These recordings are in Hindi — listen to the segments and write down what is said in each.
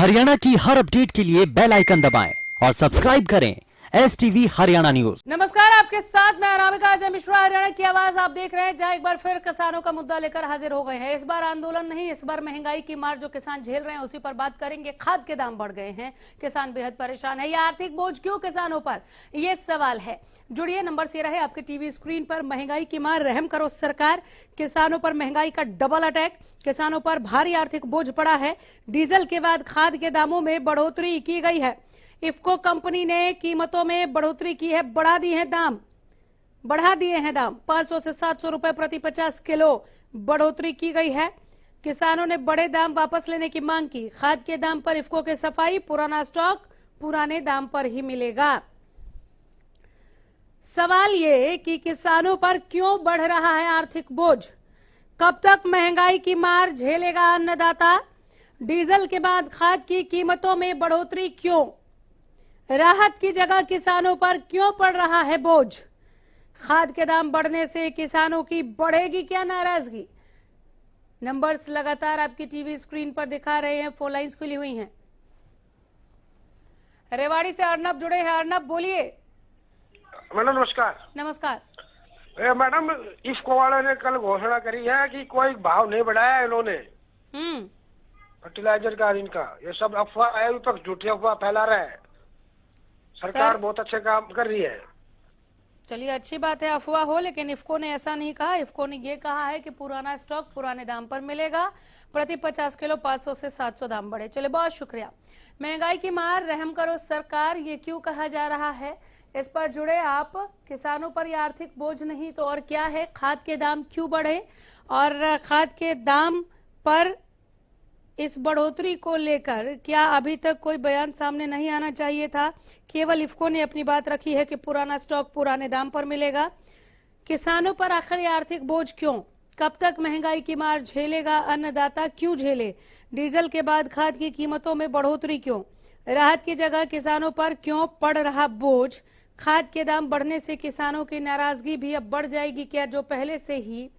हरियाणा की हर अपडेट के लिए बेल आइकन दबाएं और सब्सक्राइब करें STV हरियाणा न्यूज। नमस्कार, आपके साथ मैं अनामिका अजय मिश्रा। हरियाणा की आवाज आप देख रहे हैं, जहां एक बार फिर किसानों का मुद्दा लेकर हाजिर हो गए हैं। इस बार आंदोलन नहीं, इस बार महंगाई की मार जो किसान झेल रहे हैं उसी पर बात करेंगे। खाद के दाम बढ़ गए हैं, किसान बेहद परेशान है। ये आर्थिक बोझ क्यों किसानों पर, ये सवाल है। जुड़िए, नंबर से रहे आपके टीवी स्क्रीन पर। महंगाई की मार, रहम करो सरकार। किसानों पर महंगाई का डबल अटैक, किसानों पर भारी आर्थिक बोझ पड़ा है। डीजल के बाद खाद के दामों में बढ़ोतरी की गई है। इफ्को कंपनी ने कीमतों में बढ़ोतरी की है, बढ़ा दिए हैं दाम 500 से 700 रुपए प्रति 50 किलो बढ़ोतरी की गई है। किसानों ने बड़े दाम वापस लेने की मांग की। खाद के दाम पर इफ्को की सफाई, पुराना स्टॉक पुराने दाम पर ही मिलेगा। सवाल ये कि किसानों पर क्यों बढ़ रहा है आर्थिक बोझ, कब तक महंगाई की मार झेलेगा अन्नदाता, डीजल के बाद खाद की कीमतों में बढ़ोतरी क्यों, राहत की जगह किसानों पर क्यों पड़ रहा है बोझ, खाद के दाम बढ़ने से किसानों की बढ़ेगी क्या नाराजगी। नंबर्स लगातार आपकी टीवी स्क्रीन पर दिखा रहे हैं, फोन लाइंस खुली हुई हैं। रेवाड़ी से अर्नब जुड़े हैं। अर्नब बोलिए। मैडम नमस्कार। नमस्कार। मैडम, इफ्को वाले ने कल घोषणा करी है कि कोई भाव नहीं बढ़ाया इन्होंने फर्टिलाइजर का, इनका ये सब अफवाह है, विपक्ष झूठी अफवाह फैला रहा है। सरकार बहुत अच्छे काम कर रही है। चलिए, अच्छी बात है अफवाह हो, लेकिन इफ्को ने ऐसा नहीं कहा। इफ्को ने ये कहा है कि पुराना स्टॉक पुराने दाम पर मिलेगा, प्रति 50 किलो 500 से 700 दाम बढ़े। चलिए, बहुत शुक्रिया। महंगाई की मार, रहम करो सरकार, ये क्यों कहा जा रहा है, इस पर जुड़े आप। किसानों पर यह आर्थिक बोझ नहीं तो और क्या है, खाद के दाम क्यों बढ़े और खाद के दाम पर इस बढ़ोतरी को लेकर क्या अभी तक कोई बयान सामने नहीं आना चाहिए था। केवल इफ्को ने अपनी बात रखी है कि पुराना स्टॉक पुराने दाम पर मिलेगा। किसानों पर आखिर ये आर्थिक बोझ क्यों, कब तक महंगाई की मार झेलेगा अन्नदाता, क्यों झेले, डीजल के बाद खाद की कीमतों में बढ़ोतरी क्यों, राहत की जगह किसानों पर क्यों पड़ रहा बोझ, खाद के दाम बढ़ने से किसानों की नाराजगी भी अब बढ़ जाएगी क्या, जो पहले से ही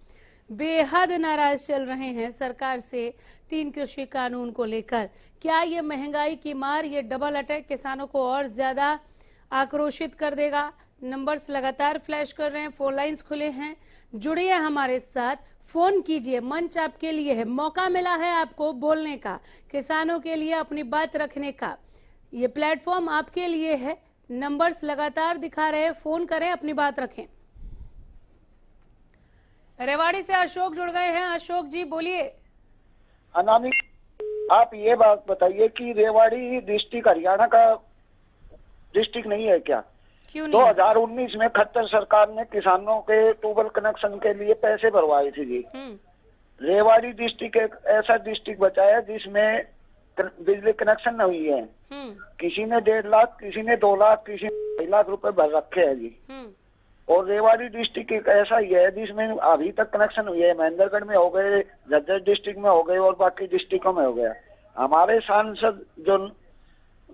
बेहद नाराज चल रहे हैं सरकार से 3 कृषि कानून को लेकर। क्या ये महंगाई की मार, ये डबल अटैक किसानों को और ज्यादा आक्रोशित कर देगा। नंबर्स लगातार फ्लैश कर रहे हैं, फोन लाइंस खुले हैं, जुड़िए हमारे साथ, फोन कीजिए। मंच आपके लिए है, मौका मिला है आपको बोलने का, किसानों के लिए अपनी बात रखने का, ये प्लेटफॉर्म आपके लिए है। नंबर्स लगातार दिखा रहे हैं, फोन करें, अपनी बात रखें। रेवाड़ी से अशोक जुड़ गए हैं। अशोक जी बोलिए। अनामिक, आप ये बात बताइए कि रेवाड़ी डिस्ट्रिक्ट हरियाणा का डिस्ट्रिक्ट नहीं है क्या? क्यों नहीं? 2019 में खट्टर सरकार ने किसानों के ट्यूबवेल कनेक्शन के लिए पैसे भरवाए थे जी। रेवाड़ी डिस्ट्रिक्ट एक ऐसा डिस्ट्रिक्ट बचा है जिसमें बिजली कनेक्शन नहीं हुई है। किसी ने 1.5 लाख, किसी ने 2 लाख, किसी ने 2 लाख रुपए भर रखे हैं जी। और रेवाड़ी डिस्ट्रिक्ट एक ऐसा ही है जिसमें अभी तक कनेक्शन हुई है। महेंद्रगढ़ में हो गए, झज्जर डिस्ट्रिक्ट में हो गए और बाकी डिस्ट्रिक्टों में हो गया। हमारे सांसद जो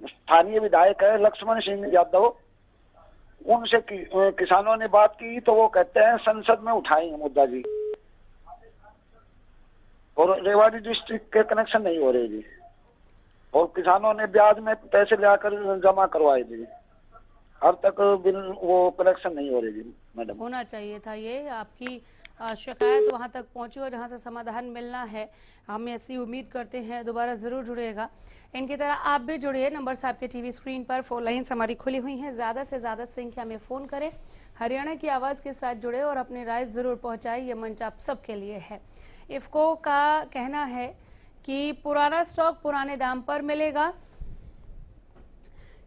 स्थानीय विधायक है लक्ष्मण सिंह यादव, उनसे किसानों ने बात की तो वो कहते हैं संसद में उठाएंगे मुद्दा जी, और रेवाड़ी डिस्ट्रिक्ट के कनेक्शन नहीं हो रहे जी। और किसानों ने ब्याज में पैसे लाकर जमा करवाए थे, अब तक बिल वो कनेक्शन नहीं हो रही जी। मैडम, होना चाहिए था ये, आपकी शिकायत वहां तक पहुंची और जहां से समाधान मिलना है, हम ऐसी उम्मीद करते हैं दोबारा जरूर जुड़ेगा। इनकी तरह आप भी जुड़िए। नंबर्स आपके टीवी स्क्रीन पर, फोन लाइन्स हमारी खुली हुई हैं, ज्यादा से ज्यादा संख्या में फोन करें, हरियाणा की आवाज के साथ जुड़े और अपनी राय जरूर पहुंचाए। ये मंच आप सबके लिए है। इफ्को का कहना है कि पुराना स्टॉक पुराने दाम पर मिलेगा,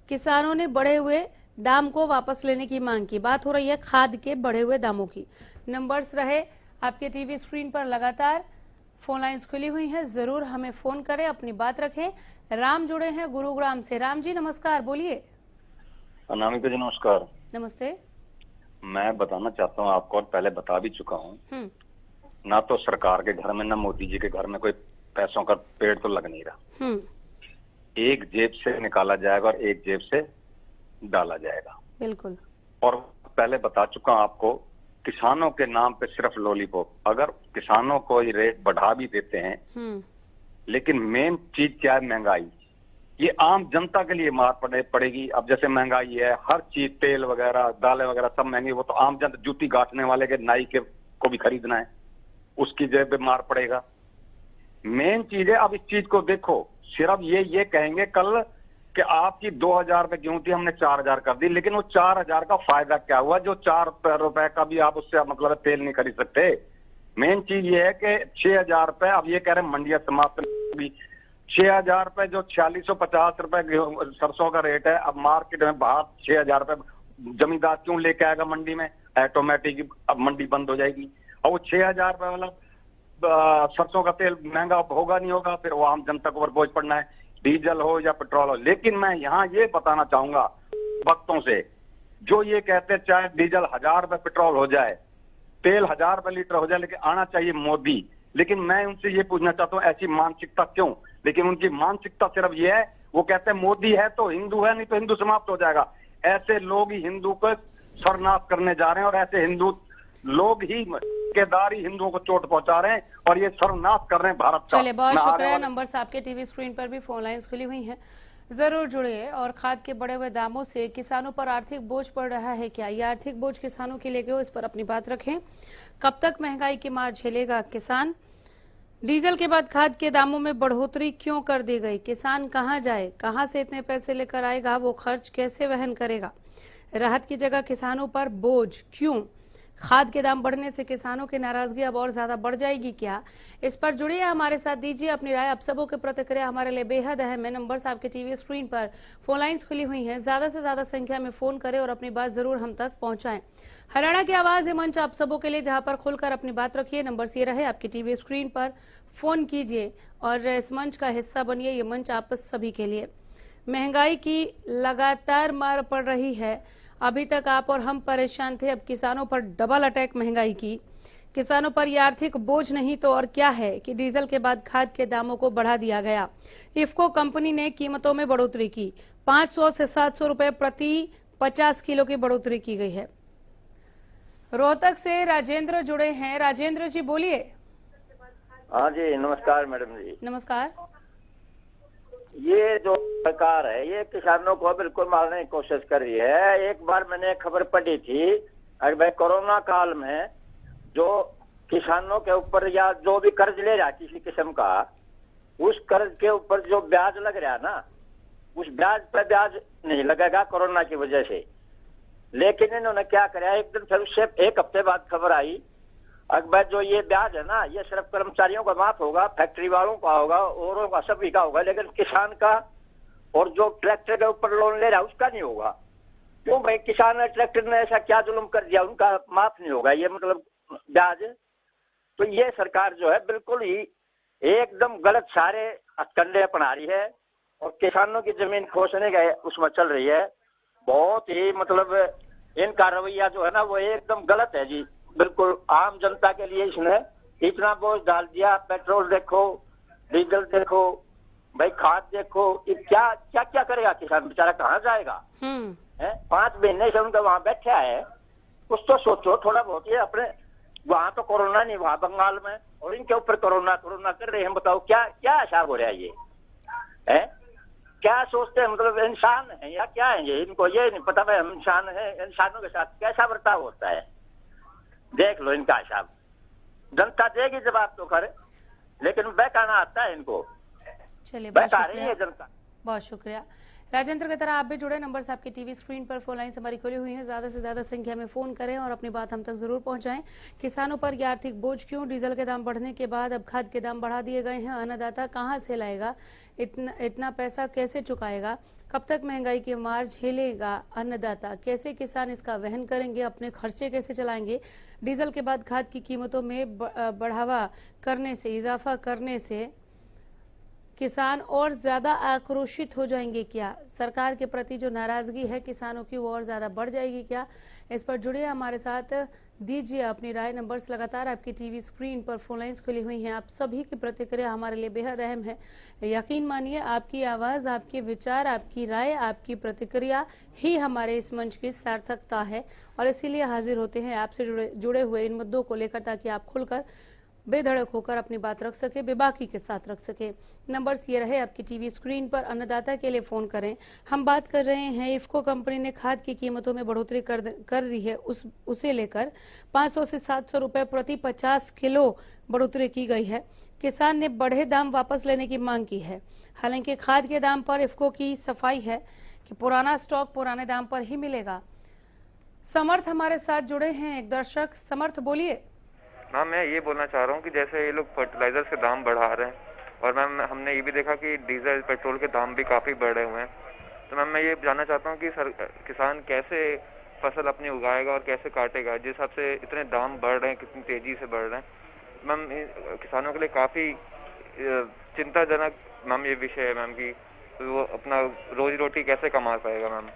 किसानों ने बढ़े हुए दाम को वापस लेने की मांग की। बात हो रही है खाद के बढ़े हुए दामों की। नंबर्स रहे आपके टीवी स्क्रीन पर, लगातार फोन लाइंस खुली हुई हैं, जरूर हमें फोन करें, अपनी बात रखें। राम जुड़े हैं गुरुग्राम से। राम जी नमस्कार, बोलिए। अनामिका जी नमस्कार। नमस्ते। मैं बताना चाहता हूँ आपको, और पहले बता भी चुका हूँ, ना तो सरकार के घर में ना मोदी जी के घर में कोई पैसों का पेड़ तो लग नहीं रहा। एक जेब से निकाला जाएगा और एक जेब से डाला जाएगा। बिल्कुल। और पहले बता चुका हूं आपको, किसानों के नाम पे सिर्फ लॉलीपॉप। अगर किसानों को ये रेट बढ़ा भी देते हैं, लेकिन मेन चीज क्या है, महंगाई। ये आम जनता के लिए मार पड़ेगी। अब जैसे महंगाई है, हर चीज, तेल वगैरह, दालें वगैरह सब महंगी, वो तो आम जनता, जूती गांठने वाले के, नाई के को भी खरीदना है, उसकी जेब पे मार पड़ेगा। मेन चीज है, अब इस चीज को देखो, सिर्फ ये कहेंगे कल कि आपकी 2000 रुपए गेहूं थी, हमने 4000 कर दी, लेकिन वो 4000 का फायदा क्या हुआ? जो 4 रुपए का भी आप उससे मतलब तेल नहीं खरीद सकते। मेन चीज ये है कि 6000 रुपए, अब ये कह रहे हैं मंडियां समाप्त भी, 6000 रुपए जो 4650 रुपए सरसों का रेट है, अब मार्केट में बाहर 6000 रुपए जमींदार क्यों लेके आएगा मंडी में? ऑटोमेटिक अब मंडी बंद हो जाएगी, और वो 6000 रुपए वाला सरसों का तेल महंगा होगा नहीं होगा, फिर वो आम जनता को ऊपर बोझ पड़ना है, डीजल हो या पेट्रोल हो। लेकिन मैं यहाँ ये बताना चाहूंगा वक्तों से, जो ये कहते हैं चाहे डीजल 1000 रुपए पेट्रोल हो जाए, तेल 1000 रुपए लीटर हो जाए, लेकिन आना चाहिए मोदी। लेकिन मैं उनसे ये पूछना चाहता हूँ, ऐसी मानसिकता क्यों? लेकिन उनकी मानसिकता सिर्फ ये है, वो कहते हैं मोदी है तो हिंदू है, नहीं तो हिंदू समाप्त हो जाएगा। ऐसे लोग ही हिंदू को सर्वनाश करने जा रहे हैं, और ऐसे हिंदू लोग ही ठेकेदार ही हिंदुओं को चोट पहुंचा रहे हैं, और ये सर्वनाश कर रहे हैं भारत का। चलिए, बहुत शुक्रिया। नंबर्स आपके टीवी स्क्रीन पर भी फोन लाइंस खुली हुई हैं, जरूर जुड़िए। और खाद के बढ़े हुए दामों से किसानों पर आर्थिक बोझ पड़ रहा है क्या? ये आर्थिक बोझ किसानों के लिए क्यों? इस पर अपनी बात रखें। कब तक महंगाई की मार झेलेगा किसान? डीजल के बाद खाद के दामों में बढ़ोतरी क्यों कर दी गई? किसान कहां जाए, कहां से इतने पैसे लेकर आएगा? वो खर्च कैसे वहन करेगा? राहत की जगह किसानों पर बोझ क्यों? खाद के दाम बढ़ने से किसानों की नाराजगी अब और ज्यादा बढ़ जाएगी क्या? इस पर जुड़िए, हमारे साथ दीजिए अपनी राय। आप सबों की प्रतिक्रिया हमारे लिए बेहद अहम है। नंबर्स आपके टीवी स्क्रीन पर, फोन लाइंस खुली हुई हैं, ज्यादा से ज्यादा संख्या में फोन करें और अपनी बात जरूर हम तक पहुंचाएं। हरियाणा की आवाज, ये मंच आप सबों के लिए, जहां पर खुलकर अपनी बात रखिए। नंबर ये रहे आपकी टीवी स्क्रीन पर, फोन कीजिए और इस मंच का हिस्सा बनिए। ये मंच आप सभी के लिए। महंगाई की लगातार मार पड़ रही है। अभी तक आप और हम परेशान थे, अब किसानों पर डबल अटैक महंगाई की। किसानों पर यह आर्थिक बोझ नहीं तो और क्या है कि डीजल के बाद खाद के दामों को बढ़ा दिया गया। इफ्को कंपनी ने कीमतों में बढ़ोतरी की, 500 से 700 रुपए प्रति 50 किलो की बढ़ोतरी की गई है। रोहतक से राजेंद्र जुड़े हैं। राजेंद्र जी बोलिए। हाँ जी, नमस्कार मैडम जी। नमस्कार। ये जो सरकार है, ये किसानों को बिल्कुल मारने की कोशिश कर रही है। एक बार मैंने खबर पढ़ी थी, अरे भाई, कोरोना काल में जो किसानों के ऊपर या जो भी कर्ज ले रहा है किसी किस्म का, उस कर्ज के ऊपर जो ब्याज लग रहा है ना, उस ब्याज पर ब्याज नहीं लगेगा कोरोना की वजह से। लेकिन इन्होंने क्या कराया, एक दिन फिर उससे 1 हफ्ते बाद खबर आई, अकबर जो ये ब्याज है ना, ये सिर्फ कर्मचारियों का माफ होगा, फैक्ट्री वालों का होगा, औरों का सभी का होगा, लेकिन किसान का और जो ट्रैक्टर के ऊपर लोन ले रहा है उसका नहीं होगा। क्यों भाई? किसान ने, ट्रैक्टर ने ऐसा क्या जुल्म कर दिया, उनका माफ नहीं होगा ये मतलब ब्याज। तो ये सरकार जो है बिल्कुल ही एकदम गलत सारे हथकंडे अपना रही है, और किसानों की जमीन खोसने का उसमें चल रही है। बहुत ही मतलब इनका रवैया जो है ना, वो एकदम गलत है जी। बिल्कुल आम जनता के लिए इसने इतना बोझ डाल दिया। पेट्रोल देखो, डीजल देखो, भाई खाद देखो, ये क्या क्या क्या करेगा किसान बेचारा, कहाँ जाएगा? 5 महीने से उनका वहां बैठा है, कुछ तो सोचो थोड़ा बहुत। ये अपने वहां तो कोरोना नहीं, वहां बंगाल में, और इनके ऊपर कोरोना कर रहे हैं। बताओ क्या क्या हिसाब हो रहा है ये है? क्या सोचते हैं, मतलब इंसान है या क्या है ये? इनको ये नहीं पता भाई हम इंसान है, इंसानों के साथ कैसा बर्ताव होता है। देख लो इनका हिसाब, जनता देगी जवाब तो करे, लेकिन बहकाना आता है इनको। चलिए, बहका रही है जनता। बहुत शुक्रिया। राजेंद्र की तरह आप भी जुड़े। नंबर्स आपकी टीवी स्क्रीन पर, फोन लाइन हमारी खुली हुई है, ज्यादा से ज्यादा संख्या में फोन करें और अपनी बात हम तक जरूर पहुंचाएं। किसानों पर यह आर्थिक बोझ क्यों? डीजल के दाम बढ़ने के बाद अब खाद के दाम बढ़ा दिए गए हैं। अन्नदाता कहां से लाएगा? इतना पैसा कैसे चुकाएगा? कब तक महंगाई की मार झेलेगा अन्नदाता? कैसे किसान इसका वहन करेंगे? अपने खर्चे कैसे चलाएंगे? डीजल के बाद खाद की कीमतों में बढ़ावा करने से, इजाफा करने से किसान और ज्यादा आक्रोशित हो जाएंगे क्या? सरकार के प्रति जो नाराजगी है किसानों की, वो और ज्यादा बढ़ जाएगी क्या? इस पर जुड़िए, हमारे साथ दीजिए अपनी राय। नंबर्स लगातार आपकी टीवी स्क्रीन पर, फोन लाइंस खुली हुई हैं। आप सभी की प्रतिक्रिया हमारे लिए बेहद अहम है। यकीन मानिए, आपकी आवाज, आपके विचार, आपकी राय, आपकी प्रतिक्रिया ही हमारे इस मंच की सार्थकता है, और इसीलिए हाजिर होते हैं आपसे जुड़े हुए इन मुद्दों को लेकर, ताकि आप खुलकर बेधड़क होकर अपनी बात रख सके, बेबाकी के साथ रख सके। नंबर्स ये रहे आपकी टीवी स्क्रीन पर, अन्नदाता के लिए फोन करें। हम बात कर रहे हैं इफ्को कंपनी ने खाद की कीमतों में बढ़ोतरी कर दी है, उसे लेकर 500 से 700 रुपए प्रति 50 किलो बढ़ोतरी की गई है। किसान ने बढ़े दाम वापस लेने की मांग की है। हालांकि खाद के दाम पर इफ्को की सफाई है कि पुराना स्टॉक पुराने दाम पर ही मिलेगा। समर्थ हमारे साथ जुड़े हैं, एक दर्शक। समर्थ बोलिए। मैम मैं ये बोलना चाह रहा हूँ कि जैसे ये लोग फर्टिलाइजर के दाम बढ़ा रहे हैं और मैम हमने ये भी देखा कि डीजल पेट्रोल के दाम भी काफी बढ़ रहे हुए हैं, तो मैम मैं ये जानना चाहता हूँ कि किसान कैसे फसल अपनी उगाएगा और कैसे काटेगा, जिस हिसाब से इतने दाम बढ़ रहे हैं, कितनी तेजी से बढ़ रहे हैं। मैम किसानों के लिए काफी चिंताजनक मैम ये विषय है मैम, कि वो अपना रोजी रोटी कैसे कमा पाएगा मैम।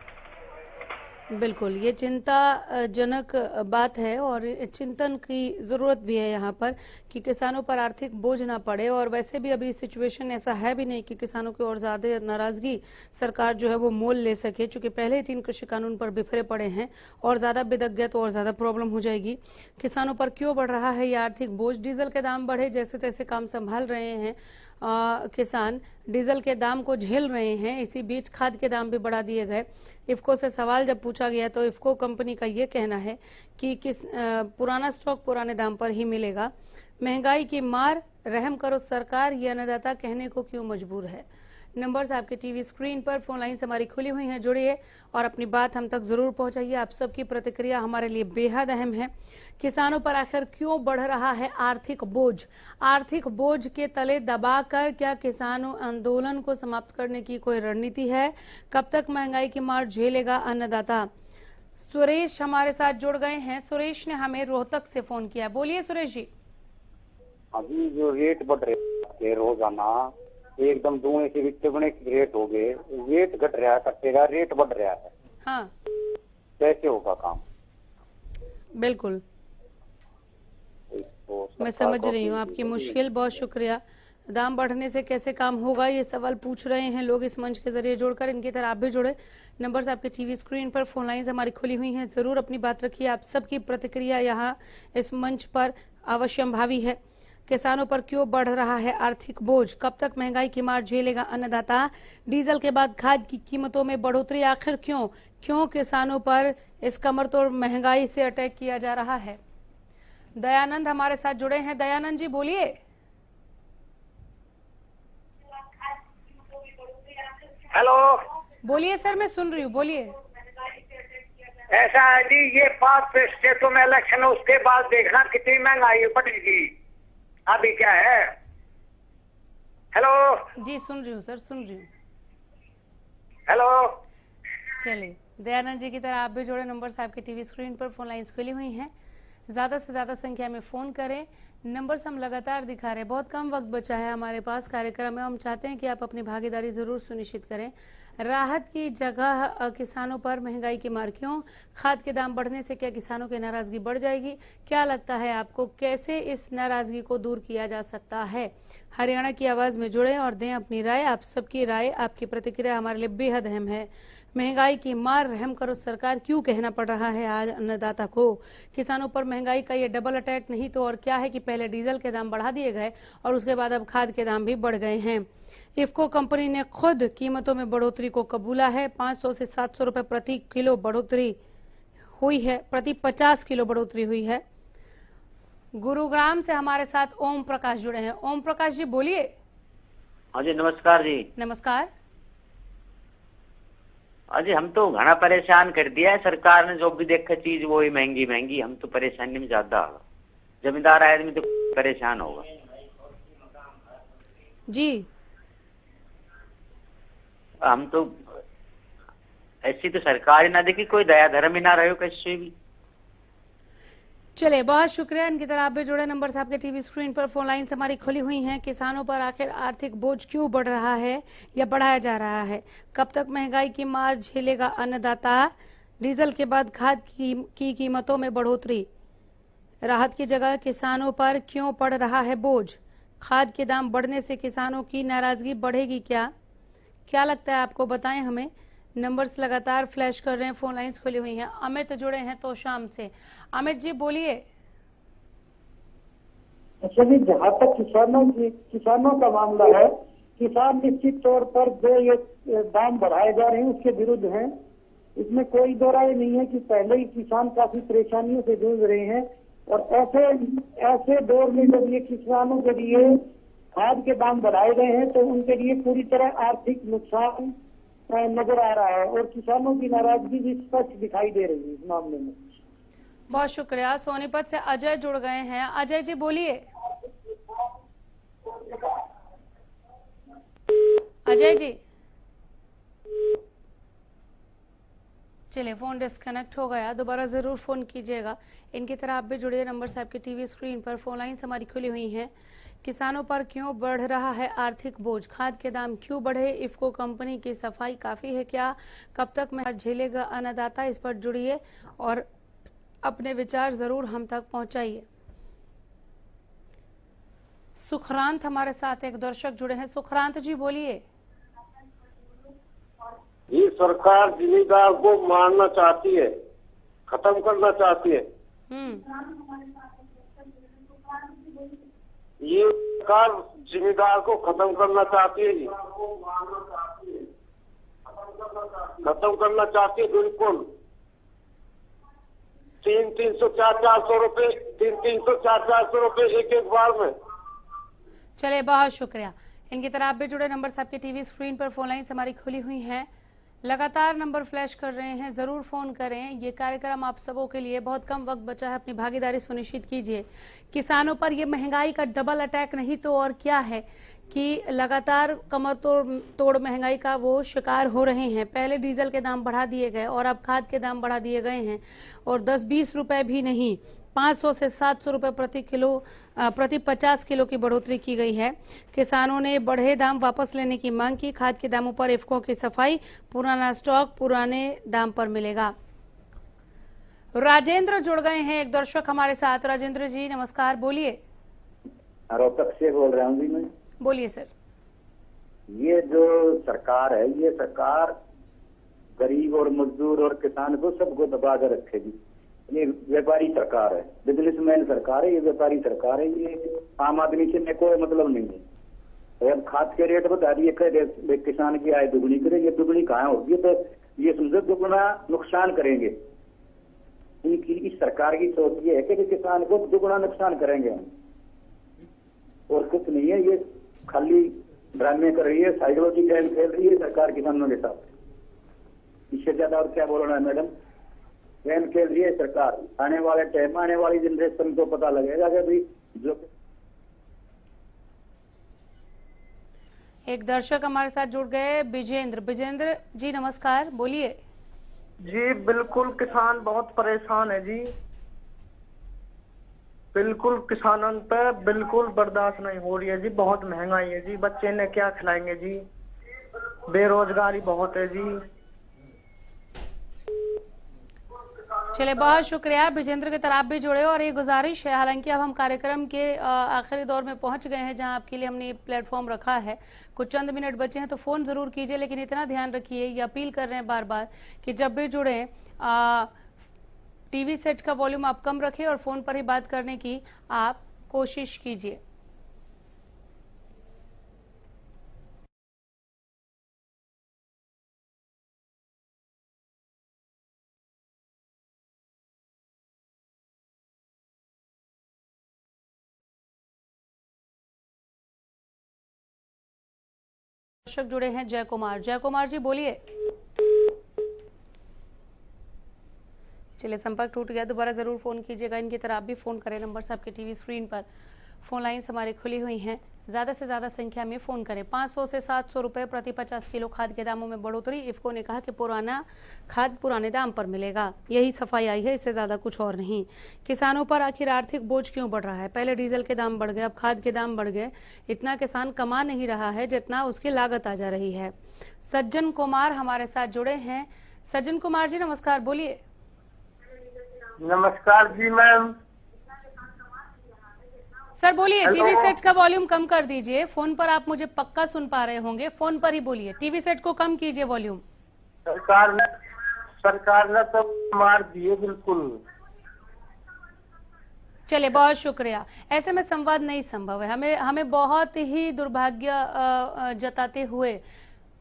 बिल्कुल, ये चिंताजनक बात है और चिंतन की जरूरत भी है यहाँ पर कि किसानों पर आर्थिक बोझ ना पड़े। और वैसे भी अभी सिचुएशन ऐसा है भी नहीं कि किसानों की और ज्यादा नाराजगी सरकार जो है वो मोल ले सके, चूंकि पहले ही 3 कृषि कानून पर बिफरे पड़े हैं और ज्यादा बिदक गए तो और ज्यादा प्रॉब्लम हो जाएगी। किसानों पर क्यों बढ़ रहा है ये आर्थिक बोझ? डीजल के दाम बढ़े, जैसे तैसे काम संभाल रहे हैं किसान, डीजल के दाम को झेल रहे हैं। इसी बीच खाद के दाम भी बढ़ा दिए गए। इफ्को से सवाल जब पूछा गया तो इफ्को कंपनी का ये कहना है कि पुराना स्टॉक पुराने दाम पर ही मिलेगा। महंगाई की मार, रहम करो सरकार, ये अन्नदाता कहने को क्यों मजबूर है। नंबर्स आपके टीवी स्क्रीन पर, फोन लाइन्स हमारी खुली हुई हैं, जुड़िए और अपनी बात हम तक जरूर पहुंचाइए। आप सबकी प्रतिक्रिया हमारे लिए बेहद अहम है। किसानों पर आखिर क्यों बढ़ रहा है आर्थिक बोझ? आर्थिक बोझ के तले दबाकर क्या किसानों आंदोलन को समाप्त करने की कोई रणनीति है? कब तक महंगाई की मार झेलेगा अन्नदाता? सुरेश हमारे साथ जुड़ गए हैं। सुरेश ने हमें रोहतक से फोन किया। बोलिए सुरेश जी। अभी जो रेट बढ़ रहे रोजाना एकदम दुगने से भी तिगुने रेट हो गए, रेट घट रहा है, कटेगा रेट बढ़ रहा है। हाँ, कैसे होगा काम? बिल्कुल मैं समझ रही हूँ आपकी मुश्किल, बहुत शुक्रिया। दाम बढ़ने से कैसे काम होगा, ये सवाल पूछ रहे हैं लोग इस मंच के जरिए जुड़कर। इनकी तरह आप भी जुड़े। नंबर्स आपके टीवी स्क्रीन पर, फोन लाइन्स हमारी खुली हुई हैं, जरूर अपनी बात रखिए। आप सबकी प्रतिक्रिया यहाँ इस मंच पर अवश्यम भावी है। किसानों पर क्यों बढ़ रहा है आर्थिक बोझ? कब तक महंगाई की मार झेलेगा अन्नदाता? डीजल के बाद खाद की कीमतों में बढ़ोतरी आखिर क्यों किसानों पर इस कमर तोड़ महंगाई से अटैक किया जा रहा है? दयानंद हमारे साथ जुड़े हैं। दयानंद जी बोलिए। हेलो, बोलिए सर, मैं सुन रही हूँ, बोलिए। ऐसा है जी, ये 5 स्टेटों में इलेक्शन है, उसके बाद देखना कितनी महंगाई बढ़ेगी। अभी क्या है? हेलो जी, सुन रही हूँ सर, सुन रही हूँ। हेलो, चलिए, दयानंद जी की तरह आप भी जुड़े। नंबर आपके टीवी स्क्रीन पर, फोन लाइन्स खुली हुई हैं, ज्यादा से ज्यादा संख्या में फोन करें। नंबर्स हम लगातार दिखा रहे हैं। बहुत कम वक्त बचा है हमारे पास कार्यक्रम में। हम चाहते हैं कि आप अपनी भागीदारी जरूर सुनिश्चित करें। राहत की जगह किसानों पर महंगाई की मार क्यों? खाद के दाम बढ़ने से क्या किसानों की नाराजगी बढ़ जाएगी? क्या लगता है आपको, कैसे इस नाराजगी को दूर किया जा सकता है? हरियाणा की आवाज में जुड़े और दें अपनी राय। आप सबकी राय, आपकी प्रतिक्रिया हमारे लिए बेहद अहम है। महंगाई की मार, रहम करो सरकार, क्यों कहना पड़ रहा है आज अन्नदाता को? किसानों पर महंगाई का ये डबल अटैक नहीं तो और क्या है कि पहले डीजल के दाम बढ़ा दिए गए और उसके बाद अब खाद के दाम भी बढ़ गए हैं। इफ्को कंपनी ने खुद कीमतों में बढ़ोतरी को कबूला है। 500 से 700 रुपए प्रति किलो बढ़ोतरी हुई है, प्रति 50 किलो बढ़ोतरी हुई है। गुरुग्राम से हमारे साथ ओम प्रकाश जुड़े हैं। ओम प्रकाश जी बोलिए। हाँ जी, नमस्कार जी। नमस्कार। अजी हम तो घना परेशान कर दिया है सरकार ने, जो भी देखा चीज वो ही महंगी महंगी। हम तो परेशानी में ज्यादा होगा, जमींदार आदमी तो परेशान होगा जी। हम तो ऐसी तो सरकार ही ना देखी, कोई दया धर्म ही ना रहे किसी भी। चले, बहुत शुक्रिया। इनकी तरह आप भी जुड़े। नंबर आपके टीवी स्क्रीन पर, फोन लाइन्स हमारी खुली हुई हैं। किसानों पर आखिर आर्थिक बोझ क्यों बढ़ रहा है या बढ़ाया जा रहा है? कब तक महंगाई की मार झेलेगा अन्नदाता? डीजल के बाद खाद की कीमतों में बढ़ोतरी, राहत की जगह किसानों पर क्यों पड़ रहा है बोझ? खाद के दाम बढ़ने से किसानों की नाराजगी बढ़ेगी क्या लगता है आपको? बताएं हमें। नंबर्स लगातार फ्लैश कर रहे हैं, फोन लाइन्स खुली हुई हैं। अमित जुड़े हैं तो शाम से। अमित जी बोलिए। अच्छा जी, जहाँ तक किसानों का मामला है, किसान निश्चित तौर पर जो ये दाम बढ़ाए जा रहे हैं उसके विरुद्ध हैं। इसमें कोई दो राय नहीं है कि पहले ही किसान काफी परेशानियों से जूझ रहे हैं और ऐसे दौर में जब ये किसानों के लिए खाद के दाम बढ़ाए गए हैं तो उनके लिए पूरी तरह आर्थिक नुकसान नजर आ रहा है और किसानों की नाराजगी भी स्पष्ट दिखाई दे रही है इस मामले में। बहुत शुक्रिया। सोनीपत से अजय जुड़ गए हैं। अजय जी बोलिए। अजय जी, चलिए फोन डिस्कनेक्ट हो गया, दोबारा जरूर फोन कीजिएगा। इनकी तरह आप भी जुड़िए। नंबर से आपकी टीवी स्क्रीन पर, फोन लाइन्स हमारी खुली हुई हैं। किसानों पर क्यों बढ़ रहा है आर्थिक बोझ, खाद के दाम क्यों बढ़े, इफ्को कंपनी की सफाई काफी है क्या, कब तक महंगाई झेलेगा अन्नदाता, इस पर जुड़िए और अपने विचार जरूर हम तक पहुंचाइए। सुखरांत हमारे साथ एक दर्शक जुड़े हैं। सुखरांत जी बोलिए। ये सरकार जिम्मेदार को मारना चाहती है, खत्म करना चाहती है। ये सरकार जिम्मेदार को खत्म करना चाहती है जी, खत्म करना चाहती है बिल्कुल। 300 400 रुपए, 300 400 रुपए एक बार में। चलिए बहुत शुक्रिया। इनकी तरह आप भी जुड़े। नंबर से आपकी टीवी स्क्रीन पर, फोन लाइन्स हमारी खुली हुई हैं। लगातार नंबर फ्लैश कर रहे हैं, जरूर फोन करें। ये कार्यक्रम आप सबों के लिए, बहुत कम वक्त बचा है, अपनी भागीदारी सुनिश्चित कीजिए। किसानों पर ये महंगाई का डबल अटैक नहीं तो और क्या है कि लगातार कमर तोड़ महंगाई का वो शिकार हो रहे हैं। पहले डीजल के दाम बढ़ा दिए गए और अब खाद के दाम बढ़ा दिए गए हैं और 10-20 रुपए भी नहीं, 500 से 700 रुपए प्रति 50 किलो की बढ़ोतरी की गई है। किसानों ने बढ़े दाम वापस लेने की मांग की। खाद के दामों पर इफ्को की सफाई, पुराना स्टॉक पुराने दाम पर मिलेगा। राजेंद्र जुड़ गए हैं, एक दर्शक हमारे साथ। राजेंद्र जी नमस्कार, बोलिए। रोहतक से बोल रहा हूँ जी मैं। बोलिए सर। ये जो सरकार है, ये सरकार गरीब और मजदूर और किसान को सबको दबा कर रखेगी। ये व्यापारी सरकार है, बिजनेसमैन सरकार है, ये व्यापारी सरकार है। ये आम आदमी से कोई मतलब नहीं है। अब खाद के रेट बता दिए, किसान की आय दुगनी करे, ये दुगनी कहाँ होगी? तो ये समझो दुगना नुकसान करेंगे। इनकी इस सरकार की सोच ये है कि किसान को दुगना नुकसान करेंगे हम, और कुछ नहीं है। ये खाली ड्रामे कर रही है, साइकोलॉजी गेम खेल रही है सरकार किसानों के साथ। इससे ज्यादा और क्या बोलना है मैडम? गेम खेल रही है सरकार। आने वाले टाइम, आने वाली जनरेशन को पता लगेगा कि भाई जो। एक दर्शक हमारे साथ जुड़ गए, विजेंद्र जी नमस्कार, बोलिए। जी बिल्कुल, किसान बहुत परेशान है जी, बिल्कुल किसानों पे बिल्कुल बर्दाश्त नहीं हो रही है जी। बहुत महंगाई है जी, बच्चे ने क्या खिलाएंगे जी, बेरोजगारी बहुत है जी। चलिए बहुत शुक्रिया। विजेंद्र की तरफ आप भी जुड़े और ये गुजारिश है, हालांकि अब हम कार्यक्रम के आखिरी दौर में पहुंच गए हैं जहां आपके लिए हमने प्लेटफॉर्म रखा है। कुछ चंद मिनट बचे हैं तो फोन जरूर कीजिए, लेकिन इतना ध्यान रखिए, ये अपील कर रहे हैं बार बार कि जब भी जुड़े टीवी सेट का वॉल्यूम आप कम रखें और फोन पर ही बात करने की आप कोशिश कीजिए। दर्शक जुड़े हैं जय कुमार जी बोलिए। चलिए संपर्क टूट गया, दोबारा जरूर फोन कीजिएगा। इनकी तरह आप भी फोन करें। नंबर से आपके टीवी स्क्रीन पर, फोन लाइन्स हमारी खुली हुई हैं। ज्यादा से ज्यादा संख्या में फोन करें। 500 से 700 रुपए प्रति 50 किलो खाद के दामों में बढ़ोतरी। इफ्को ने कहा कि पुराना खाद पुराने दाम पर मिलेगा, यही सफाई आई है, इससे ज्यादा कुछ और नहीं। किसानों पर आखिर आर्थिक बोझ क्यों बढ़ रहा है? पहले डीजल के दाम बढ़ गए, अब खाद के दाम बढ़ गए। इतना किसान कमा नहीं रहा है जितना उसकी लागत आ जा रही है। सज्जन कुमार हमारे साथ जुड़े हैं। सज्जन कुमार जी नमस्कार, बोलिए। नमस्कार जी मैम। सर बोलिए। टीवी सेट का वॉल्यूम कम कर दीजिए, फोन पर आप मुझे पक्का सुन पा रहे होंगे, फोन पर ही बोलिए। टीवी सेट को कम कीजिए वॉल्यूम। सरकार ने तो मार दिए बिल्कुल। चलिए, बहुत शुक्रिया। ऐसे में संवाद नहीं संभव है। हमें बहुत ही दुर्भाग्य जताते हुए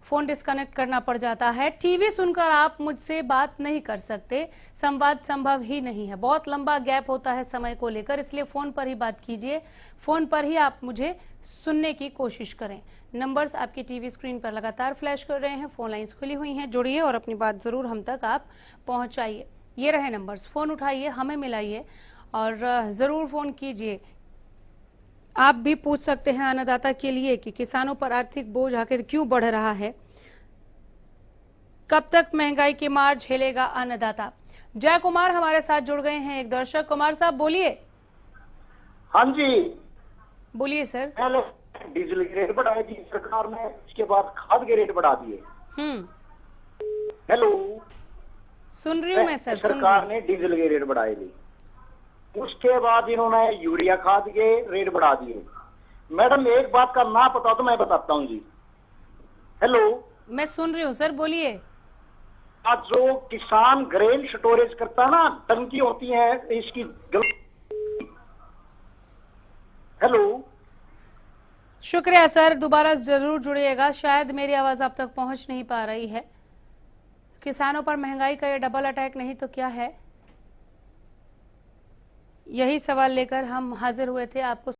फोन डिस्कनेक्ट करना पड़ जाता है। टीवी सुनकर आप मुझसे बात नहीं कर सकते, संवाद संभव ही नहीं है। बहुत लंबा गैप होता है समय को लेकर, इसलिए फोन पर ही बात कीजिए, फोन पर ही आप मुझे सुनने की कोशिश करें। नंबर्स आपकी टीवी स्क्रीन पर लगातार फ्लैश कर रहे हैं, फोन लाइंस खुली हुई हैं, जुड़िए और अपनी बात जरूर हम तक आप पहुंचाइए। ये रहे नंबर्स, फोन उठाइए, हमें मिलाइए और जरूर फोन कीजिए। आप भी पूछ सकते हैं अन्नदाता के लिए कि किसानों पर आर्थिक बोझ आखिर क्यों बढ़ रहा है, कब तक महंगाई की मार झेलेगा अन्नदाता। जय कुमार हमारे साथ जुड़ गए हैं, एक दर्शक। कुमार साहब बोलिए। हाँ जी बोलिए सर। पहले डीजल के रेट बढ़ाए जी सरकार ने, इसके बाद खाद के रेट बढ़ा दिए। हेलो, सुन रही हूँ मैं सर। सरकार ने डीजल के रेट बढ़ाए थे, उसके बाद इन्होंने यूरिया खाद के रेट बढ़ा दिए। मैडम एक बात का ना पता तो मैं बताता हूँ जी। हेलो, मैं सुन रही हूँ सर, बोलिए। आज जो किसान ग्रेन स्टोरेज करता ना, टंकी होती है इसकी। हेलो, शुक्रिया सर, दोबारा जरूर जुड़िएगा। शायद मेरी आवाज आप तक पहुंच नहीं पा रही है। किसानों पर महंगाई का ये डबल अटैक नहीं तो क्या है, यही सवाल लेकर हम हाजिर हुए थे आपको